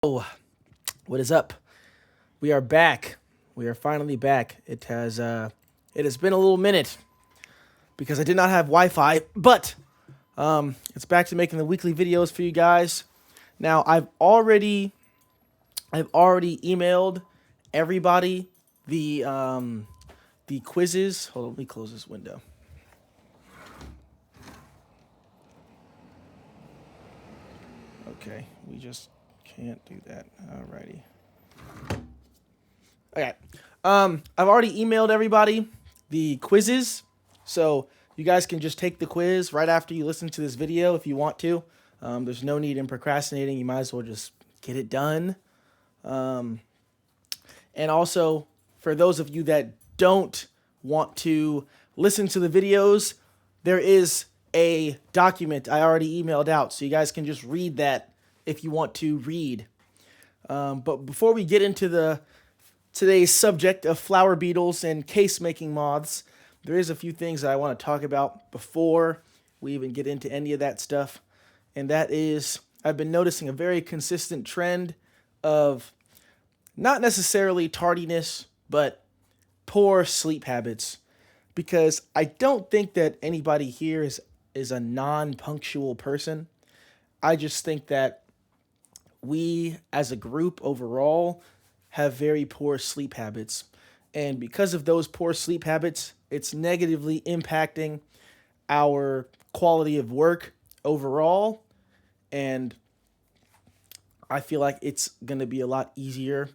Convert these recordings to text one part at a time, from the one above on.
Oh, what is up? We are back. We are finally back. It has been a little minute because I did not have Wi-Fi, but it's back to making the weekly videos for you guys. Now I've already emailed everybody the quizzes. Hold on, let me close this window. Okay, we just can't do that. Alrighty. Okay. I've already emailed everybody the quizzes, so you guys can just take the quiz right after you listen to this video if you want to. There's no need in procrastinating. You might as well just get it done. Um, and also, for those of you that don't want to listen to the videos, there is a document I already emailed out, so you guys can just read that if you want to read. But before we get into the today's subject of flower beetles and case making moths, there is a few things that I want to talk about before we even get into any of that stuff. And that is, I've been noticing a very consistent trend of not necessarily tardiness, but poor sleep habits. Because I don't think that anybody here is a non punctual person. I just think that we as a group overall have very poor sleep habits. And because of those poor sleep habits, it's negatively impacting our quality of work overall. And I feel like it's going to be a lot easier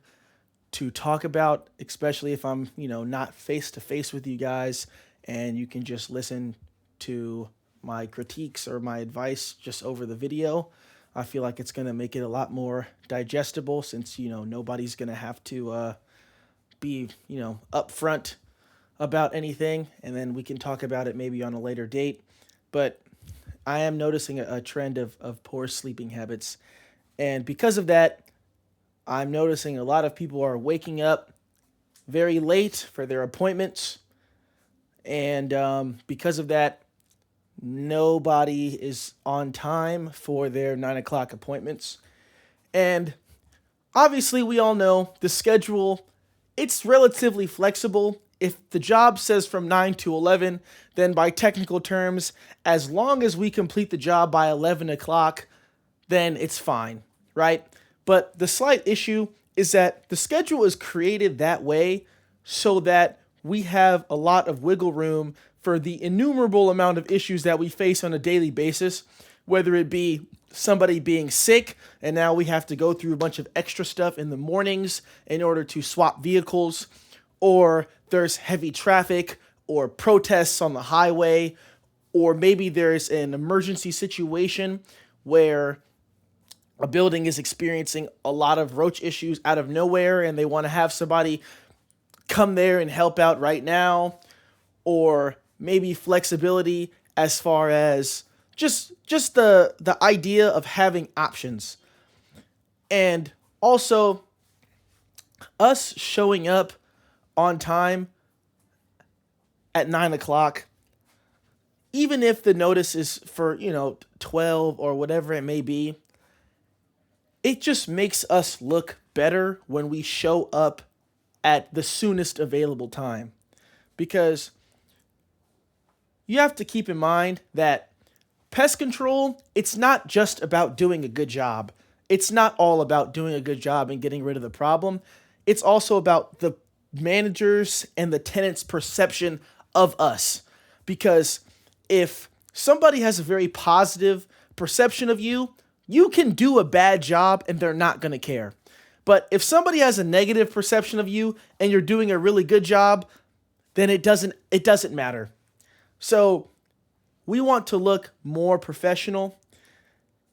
to talk about, especially if I'm, not face to face with you guys and you can just listen to my critiques or my advice just over the video. I feel like it's going to make it a lot more digestible since, nobody's going to have to be, upfront about anything. And then we can talk about it maybe on a later date. But I am noticing a trend of poor sleeping habits. And because of that, I'm noticing a lot of people are waking up very late for their appointments. And because of that, nobody is on time for their 9 o'clock appointments. And obviously, we all know the schedule, it's relatively flexible. If the job says from 9 to 11, then by technical terms, as long as we complete the job by 11 o'clock, then it's fine, right? But the slight issue is that the schedule is created that way so that we have a lot of wiggle room for the innumerable amount of issues that we face on a daily basis, whether it be somebody being sick and now we have to go through a bunch of extra stuff in the mornings in order to swap vehicles, or there's heavy traffic or protests on the highway, or maybe there's an emergency situation where a building is experiencing a lot of roach issues out of nowhere and they want to have somebody come there and help out right now, or maybe flexibility as far as just the idea of having options. And also us showing up on time at 9 o'clock, even if the notice is for 12 or whatever it may be, it just makes us look better when we show up at the soonest available time. Because you have to keep in mind that pest control, it's not just about doing a good job. It's not all about doing a good job and getting rid of the problem. It's also about the managers and the tenants' perception of us. Because if somebody has a very positive perception of you, you can do a bad job and they're not going to care. But if somebody has a negative perception of you and you're doing a really good job, then it doesn't matter. So we want to look more professional.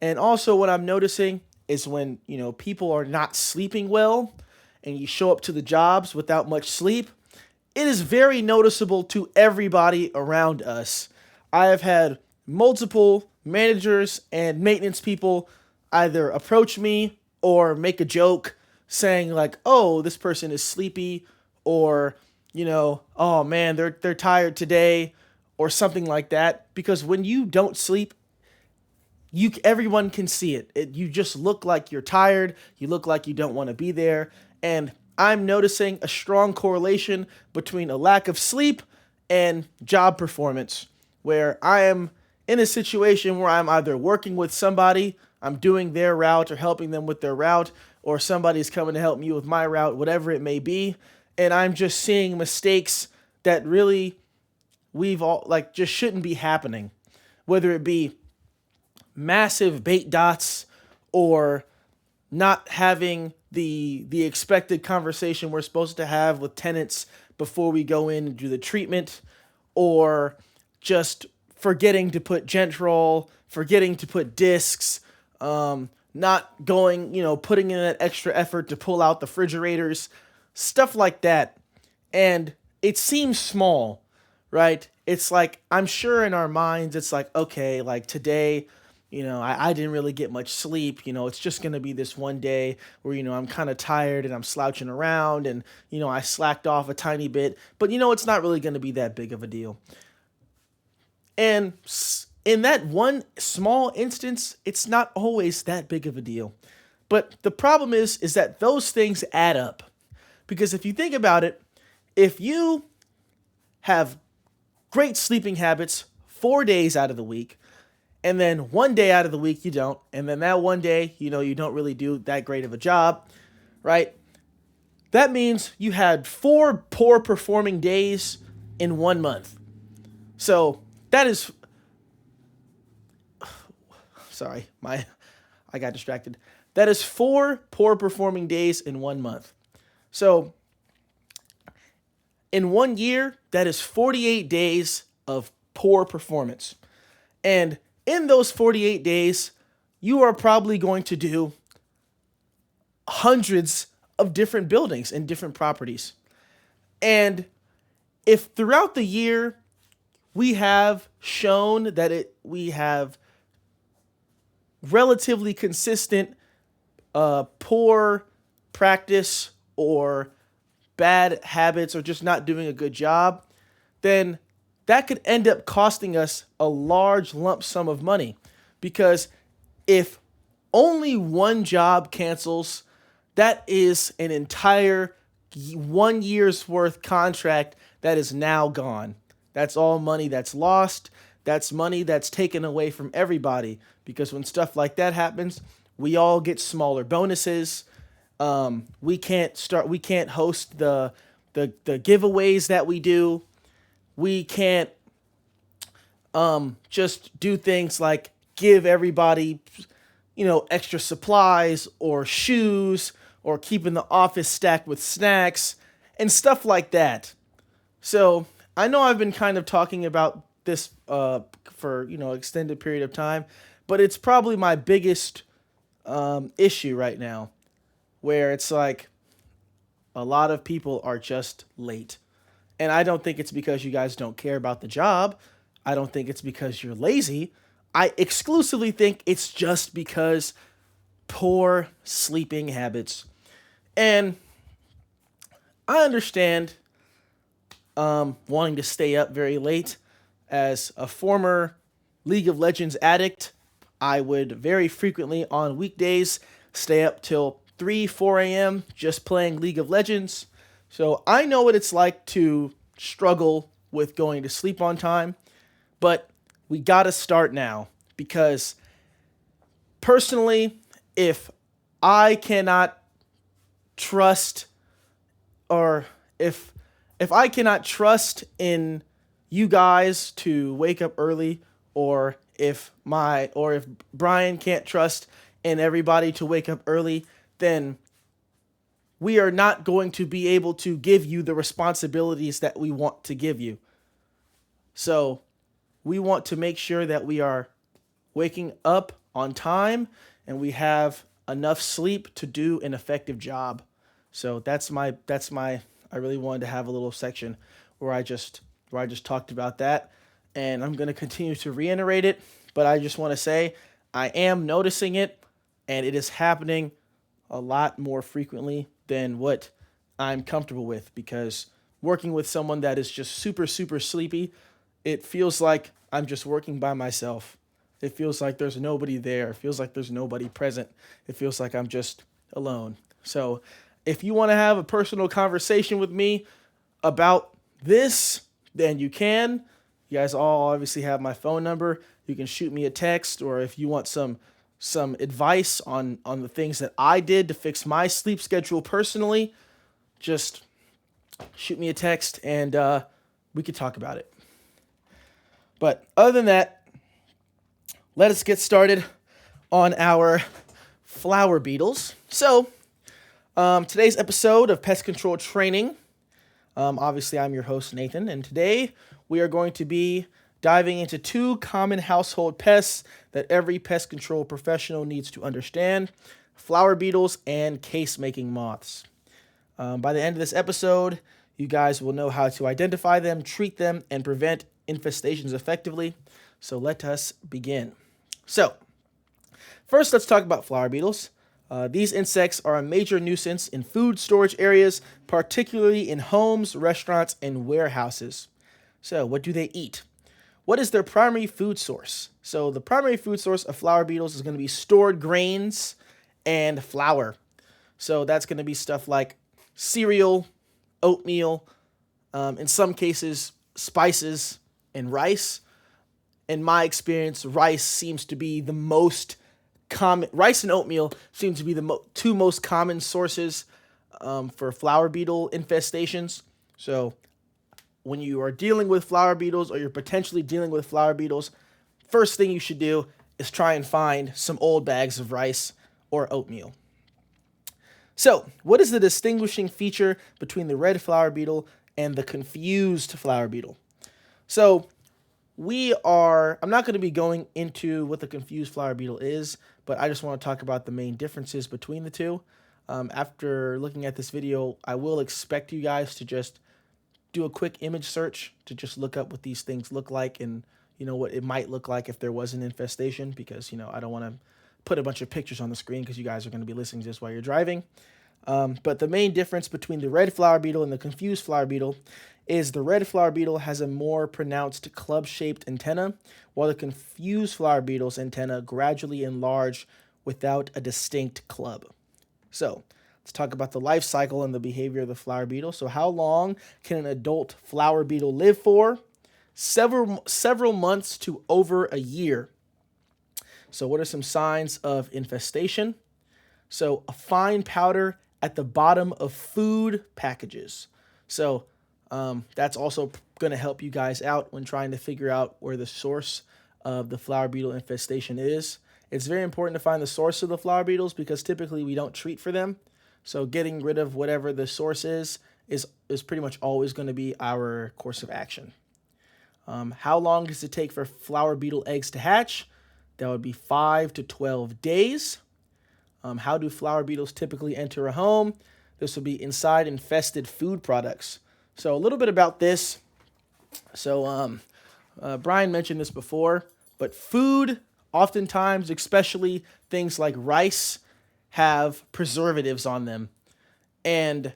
And also what I'm noticing is when, people are not sleeping well and you show up to the jobs without much sleep, it is very noticeable to everybody around us. I have had multiple managers and maintenance people either approach me or make a joke saying like, "Oh, this person is sleepy," or, "Oh man, they're tired today," or something like that. Because when you don't sleep, everyone can see it. You just look like you're tired. You look like you don't want to be there. And I'm noticing a strong correlation between a lack of sleep and job performance, where I am in a situation where I'm either working with somebody, I'm doing their route or helping them with their route, or somebody's coming to help me with my route, whatever it may be. And I'm just seeing mistakes that really we've all like just shouldn't be happening, whether it be massive bait dots or not having the expected conversation we're supposed to have with tenants before we go in and do the treatment, or just forgetting to put gentrol, forgetting to put discs, not going, putting in that extra effort to pull out the refrigerators, stuff like that. And it seems small, right? It's like, I'm sure in our minds, it's like, okay, like today, I didn't really get much sleep. It's just going to be this one day where, I'm kind of tired and I'm slouching around and, I slacked off a tiny bit. But, it's not really going to be that big of a deal. And in that one small instance, it's not always that big of a deal. But the problem is that those things add up. Because if you think about it, if you have great sleeping habits 4 days out of the week, and then 1 day out of the week you don't, and then that one day, you don't really do that great of a job, right? That means you had 4 poor performing days in 1 month. So that is, sorry, I got distracted. That is 4 poor performing days in 1 month. So in 1 year, that is 48 days of poor performance. And in those 48 days, you are probably going to do hundreds of different buildings and different properties. And if throughout the year we have shown that we have relatively consistent poor practice or bad habits or just not doing a good job, then that could end up costing us a large lump sum of money. Because if only one job cancels, that is an entire 1 year's worth contract that is now gone. That's all money that's lost. That's money that's taken away from everybody. Because when stuff like that happens, we all get smaller bonuses. We can't host the giveaways that we do. We can't just do things like give everybody, extra supplies or shoes or keeping the office stacked with snacks and stuff like that. So I know I've been kind of talking about this for, extended period of time, but it's probably my biggest issue right now, where it's like a lot of people are just late. And I don't think it's because you guys don't care about the job. I don't think it's because you're lazy. I exclusively think it's just because poor sleeping habits. And I understand wanting to stay up very late. As a former League of Legends addict, I would very frequently on weekdays stay up till 3, 4 a.m. just playing League of Legends. So I know what it's like to struggle with going to sleep on time, but we got to start now, because personally, if I cannot trust, or if I cannot trust in you guys to wake up early, or if Brian can't trust in everybody to wake up early, then we are not going to be able to give you the responsibilities that we want to give you. So we want to make sure that we are waking up on time and we have enough sleep to do an effective job. So that's my I really wanted to have a little section where I just talked about that, and I'm going to continue to reiterate it, but I just want to say I am noticing it, and it is happening a lot more frequently than what I'm comfortable with, because working with someone that is just super, super sleepy, it feels like I'm just working by myself. It feels like there's nobody there. It feels like there's nobody present. It feels like I'm just alone. So if you want to have a personal conversation with me about this, then you can. You guys all obviously have my phone number. You can shoot me a text, or if you want some advice on the things that I did to fix my sleep schedule personally, just shoot me a text and we could talk about it. But other than that, let us get started on our flower beetles. So today's episode of Pest Control Training, obviously I'm your host Nathan, and today we are going to be diving into 2 common household pests that every pest control professional needs to understand: flower beetles and case-making moths. By the end of this episode, you guys will know how to identify them, treat them, and prevent infestations effectively. So let us begin. So, first let's talk about flower beetles. These insects are a major nuisance in food storage areas, particularly in homes, restaurants, and warehouses. So, what do they eat? What is their primary food source? So, the primary food source of flower beetles is going to be stored grains and flour. So, that's going to be stuff like cereal, oatmeal, in some cases, spices, and rice. In my experience, rice seems to be the most common. Rice and oatmeal seem to be the 2 most common sources for flower beetle infestations. So when you are dealing with flower beetles, or you're potentially dealing with flower beetles, first thing you should do is try and find some old bags of rice or oatmeal. So, what is the distinguishing feature between the red flower beetle and the confused flower beetle? So, I'm not going to be going into what the confused flower beetle is, but I just want to talk about the main differences between the 2. After looking at this video, I will expect you guys to just do a quick image search to just look up what these things look like, and what it might look like if there was an infestation, because I don't want to put a bunch of pictures on the screen because you guys are going to be listening to this while you're driving. But the main difference between the red flower beetle and the confused flower beetle is the red flower beetle has a more pronounced club-shaped antenna, while the confused flower beetle's antenna gradually enlarge without a distinct club. So, let's talk about the life cycle and the behavior of the flower beetle. So, how long can an adult flower beetle live for? Several months to over a year. So, what are some signs of infestation? So, a fine powder at the bottom of food packages. So, that's also going to help you guys out when trying to figure out where the source of the flower beetle infestation is. It's very important to find the source of the flower beetles because typically we don't treat for them. So getting rid of whatever the source is pretty much always going to be our course of action. How long does it take for flower beetle eggs to hatch? That would be 5 to 12 days. How do flower beetles typically enter a home? This will be inside infested food products. So a little bit about this. So Brian mentioned this before, but food, oftentimes, especially things like rice, have preservatives on them. And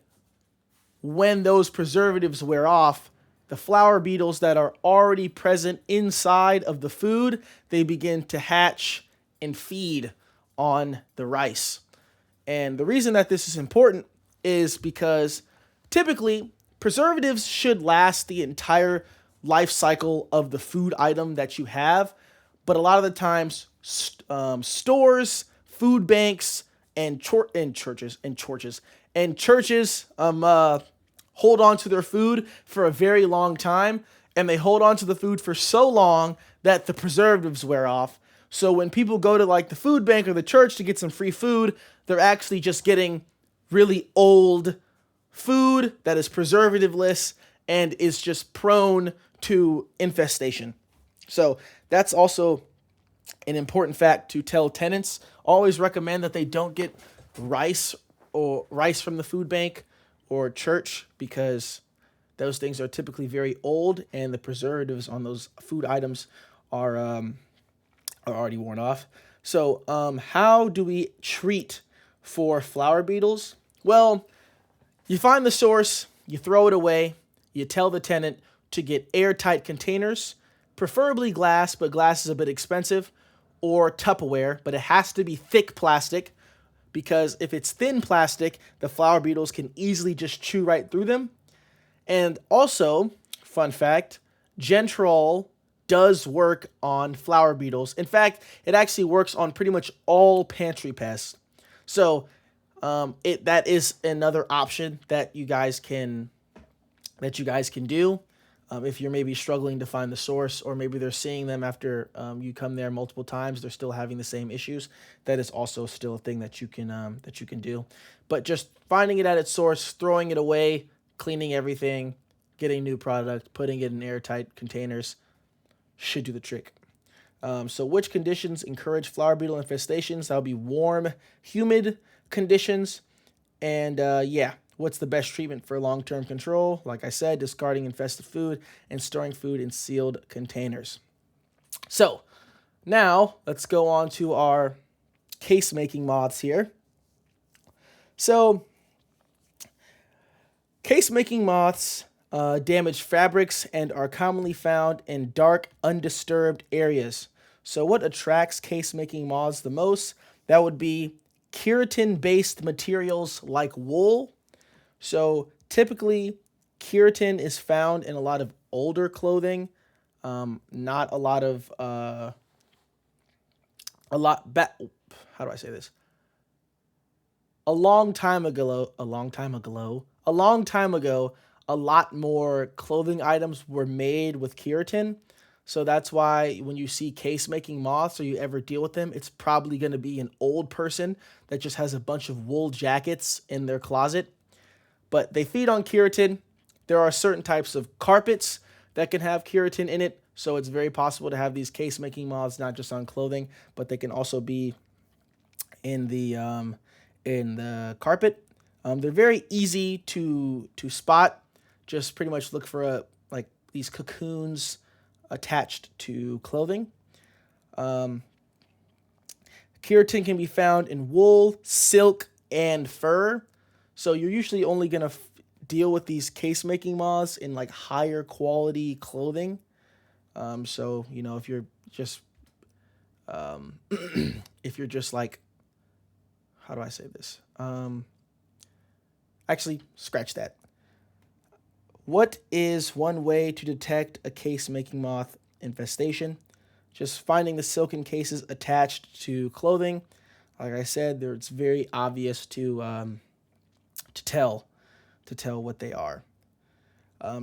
when those preservatives wear off, the flower beetles that are already present inside of the food, they begin to hatch and feed on the rice. And the reason that this is important is because typically preservatives should last the entire life cycle of the food item that you have, but a lot of the times stores, food banks, and churches hold on to their food for a very long time, and they hold on to the food for so long that the preservatives wear off. So when people go to like the food bank or the church to get some free food, they're actually just getting really old food that is preservative-less and is just prone to infestation. So that's also an important fact to tell tenants. Always recommend that they don't get rice from the food bank or church, because those things are typically very old and the preservatives on those food items are already worn off. So how do we treat for flower beetles? Well, you find the source, you throw it away, you tell the tenant to get airtight containers, preferably glass, but glass is a bit expensive, or Tupperware, but it has to be thick plastic, because if it's thin plastic, the flower beetles can easily just chew right through them. And also, fun fact, Gentrol does work on flower beetles. In fact, it actually works on pretty much all pantry pests. So that is another option that you guys can do. If you're maybe struggling to find the source, or maybe they're seeing them after you come there multiple times, they're still having the same issues. That is also still a thing that you can do. But just finding it at its source, throwing it away, cleaning everything, getting new product, putting it in airtight containers should do the trick. So which conditions encourage flower beetle infestations? That would be warm, humid conditions, and yeah. What's the best treatment for long-term control? Like I said, discarding infested food and storing food in sealed containers. So now let's go on to our case-making moths here. So case-making moths damage fabrics and are commonly found in dark, undisturbed areas. So what attracts case-making moths the most? That would be keratin-based materials like wool. So typically, keratin is found in a lot of older clothing, not a lot of, how do I say this? A long time ago, a lot more clothing items were made with keratin. So that's why when you see case-making moths or you ever deal with them, it's probably going to be an old person that just has a bunch of wool jackets in their closet. But they feed on keratin. There are certain types of carpets that can have keratin in it, so it's very possible to have these case-making moths not just on clothing, but they can also be in the carpet. They're very easy to spot. Just pretty much look for like these cocoons attached to clothing. Keratin can be found in wool, silk, and fur. So you're usually only going to deal with these case-making moths in like higher quality clothing. So, you know, if you're just like, how do I say this? Actually, scratch that. What is one way to detect a case-making moth infestation? Just finding the silken cases attached to clothing. Like I said, it's very obvious to tell what they are.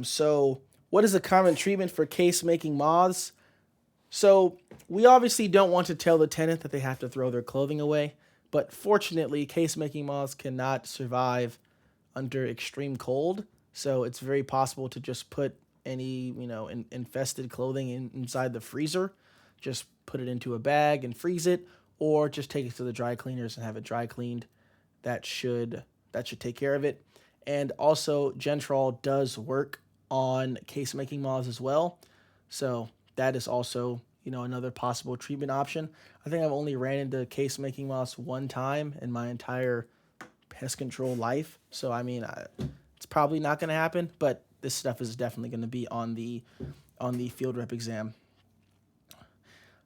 So what is a common treatment for case-making moths? So we obviously don't want to tell the tenant that they have to throw their clothing away, but fortunately, case-making moths cannot survive under extreme cold, so it's very possible to just put any, infested clothing inside the freezer. Just put it into a bag and freeze it, or just take it to the dry cleaners and have it dry cleaned. That should take care of it. And also, Gentrol does work on case-making moths as well. So that is also, another possible treatment option. I think I've only ran into case-making moths one time in my entire pest control life. So, it's probably not going to happen, but this stuff is definitely going to be on the field rep exam.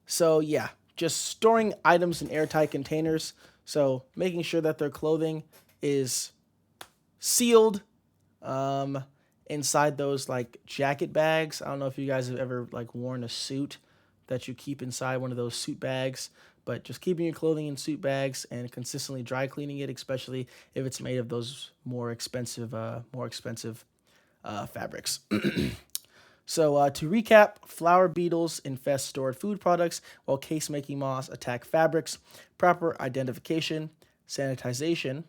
So, yeah, just storing items in airtight containers. So making sure that their clothing is sealed inside those like jacket bags. I don't know if you guys have ever like worn a suit that you keep inside one of those suit bags, but just keeping your clothing in suit bags and consistently dry cleaning it, especially if it's made of those more expensive fabrics. So to recap, flower beetles infest stored food products while case-making moths attack fabrics. Proper identification, sanitization,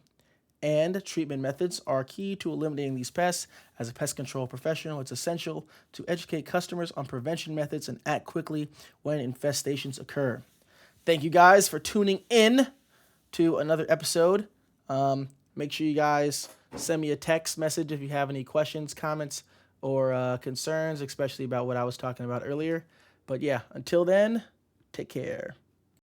and treatment methods are key to eliminating these pests. As a pest control professional, it's essential to educate customers on prevention methods and act quickly when infestations occur. Thank you guys for tuning in to another episode. Make sure you guys send me a text message if you have any questions, comments, or concerns, especially about what I was talking about earlier. But yeah, until then, take care.